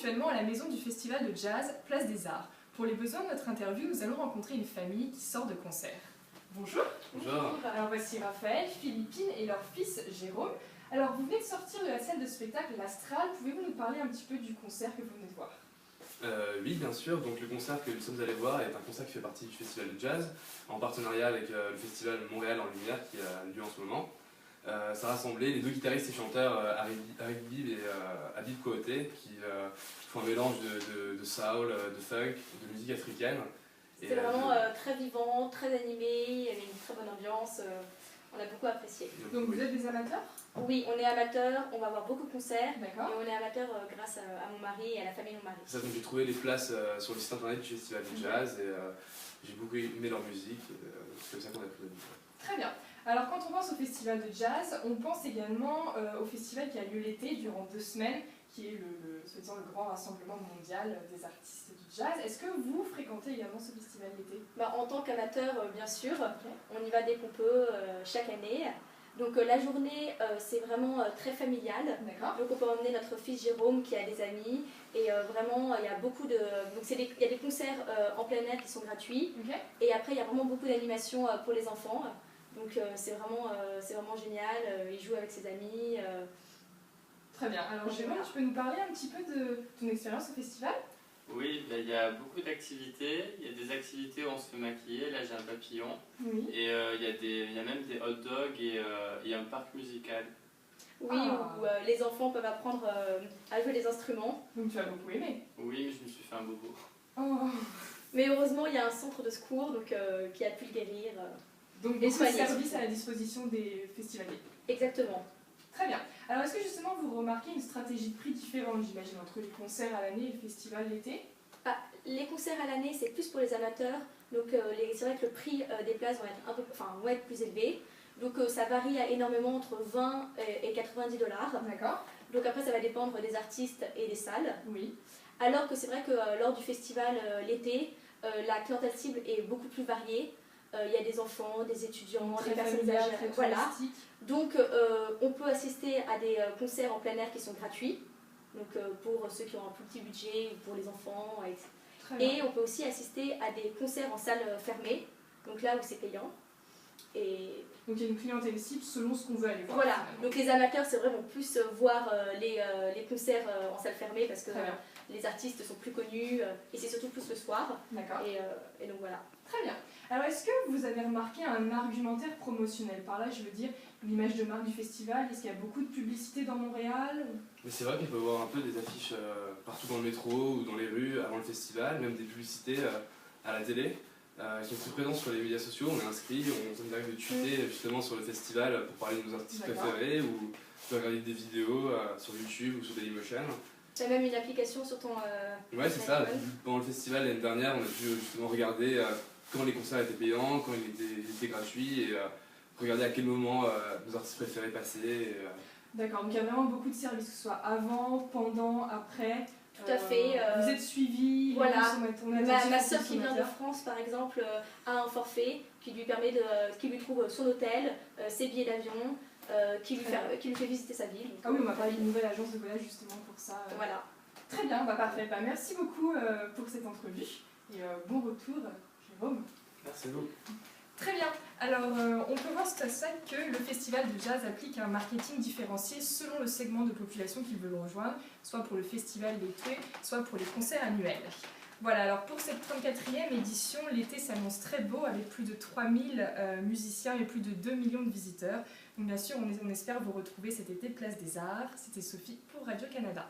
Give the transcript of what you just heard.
actuellement à la maison du Festival de Jazz, Place des Arts. Pour les besoins de notre interview, nous allons rencontrer une famille qui sort de concert. Bonjour. Bonjour. Alors voici Raphaël, Philippine et leur fils Jérôme. Alors vous venez de sortir de la salle de spectacle L'Astral, pouvez-vous nous parler un petit peu du concert que vous venez de voir? Oui, bien sûr. Donc, le concert que nous sommes allés voir est un concert qui fait partie du Festival de Jazz, en partenariat avec le Festival Montréal en Lumière qui a lieu en ce moment. Ça rassemblait les deux guitaristes et chanteurs Arik Bibb et Habib Kohoté qui font un mélange de soul, de funk, de musique africaine. C'était vraiment très vivant, très animé, il y avait une très bonne ambiance, on a beaucoup apprécié. Donc vous êtes des amateurs? Oui, on est amateurs, on va voir beaucoup de concerts, D'accord. et on est amateurs grâce à mon mari et à la famille de mon mari. Ça, donc j'ai trouvé les places sur le site internet du Festival de Jazz et j'ai beaucoup aimé leur musique, c'est comme ça qu'on a pris la musique. Très bien. Alors quand on pense au Festival de Jazz, on pense également au festival qui a lieu l'été durant 2 semaines, qui est le grand rassemblement mondial des artistes du jazz. Est-ce que vous fréquentez également ce festival l'été? En tant qu'amateur, bien sûr, on y va dès qu'on peut, chaque année. Donc la journée, c'est vraiment très familial. D'accord. Donc on peut emmener notre fils Jérôme qui a des amis. Et vraiment, il y a beaucoup de... Donc il y a des concerts en plein air qui sont gratuits. Okay. Et après, il y a vraiment beaucoup d'animations pour les enfants. Donc c'est vraiment génial. Il joue avec ses amis. Très bien. Alors Jérôme, tu peux nous parler un petit peu de ton expérience au festival? Oui, il y a beaucoup d'activités. Il y a des activités où on se fait maquiller. Là, j'ai un papillon. Oui. Et il y a même des hot dogs et un parc musical. Oui, où les enfants peuvent apprendre à jouer des instruments. Donc tu as beaucoup aimé? Oui, mais je me suis fait un bobo. Oh. Mais heureusement, il y a un centre de secours donc, qui a pu le guérir. Donc beaucoup de services à la disposition des festivaliers. Exactement. Très bien. Alors est-ce que justement vous remarquez une stratégie de prix différente, j'imagine, entre les concerts à l'année et le festival l'été? Les concerts à l'année, c'est plus pour les amateurs. Donc c'est vrai que le prix des places vont être plus élevé. Donc ça varie énormément entre 20 et 90 $. D'accord. Donc après, ça va dépendre des artistes et des salles. Oui. Alors que c'est vrai que lors du festival l'été, la clientèle cible est beaucoup plus variée. Il y a des enfants, des étudiants, des personnes âgées. Voilà. Donc on peut assister à des concerts en plein air qui sont gratuits. Donc pour ceux qui ont un plus petit budget, pour les enfants, etc. Et on peut aussi assister à des concerts en salle fermée, donc là où c'est payant. Et donc il y a une clientèle cible selon ce qu'on veut aller voir. Voilà, donc les amateurs c'est vraiment plus voir les concerts en salle fermée parce que les artistes sont plus connus et c'est surtout plus le soir. D'accord. Et donc voilà. Très bien. Alors est-ce que vous avez remarqué un argumentaire promotionnel? Par là je veux dire l'image de marque du festival, est-ce qu'il y a beaucoup de publicité dans Montréal? Mais c'est vrai qu'on peut voir un peu des affiches partout dans le métro ou dans les rues avant le festival, même des publicités à la télé. Ils sont très présents sur les médias sociaux, on est inscrits, on nous arrive de tweeter justement sur le festival pour parler de nos artistes préférés ou de regarder des vidéos sur YouTube ou sur Dailymotion. Tu as même une application sur ton ouais, c'est ça. Pendant le festival l'année dernière, on a pu justement regarder quand les concerts étaient payants, quand ils étaient gratuits et regarder à quel moment nos artistes préférés passaient. D'accord, donc il y a vraiment beaucoup de services, que ce soit avant, pendant, après. Tout à fait. Vous êtes suivis. Voilà. Ma soeur qui vient de France, par exemple, a un forfait qui lui trouve son hôtel, ses billets d'avion, qui lui fait visiter sa ville. Ah oui, on m'a parlé d'une nouvelle agence de voyage justement pour ça. Voilà. Très bien, parfait. Merci beaucoup pour cette entrevue et bon retour, Jérôme. Merci beaucoup. Très bien. Alors, on peut voir sur ça que le festival de jazz applique un marketing différencié selon le segment de population qu'il veut rejoindre, soit pour le festival l'été, soit pour les concerts annuels. Voilà, alors pour cette 34e édition, l'été s'annonce très beau avec plus de 3000 musiciens et plus de 2 millions de visiteurs. Donc bien sûr, on espère vous retrouver cet été Place des Arts. C'était Sophie pour Radio-Canada.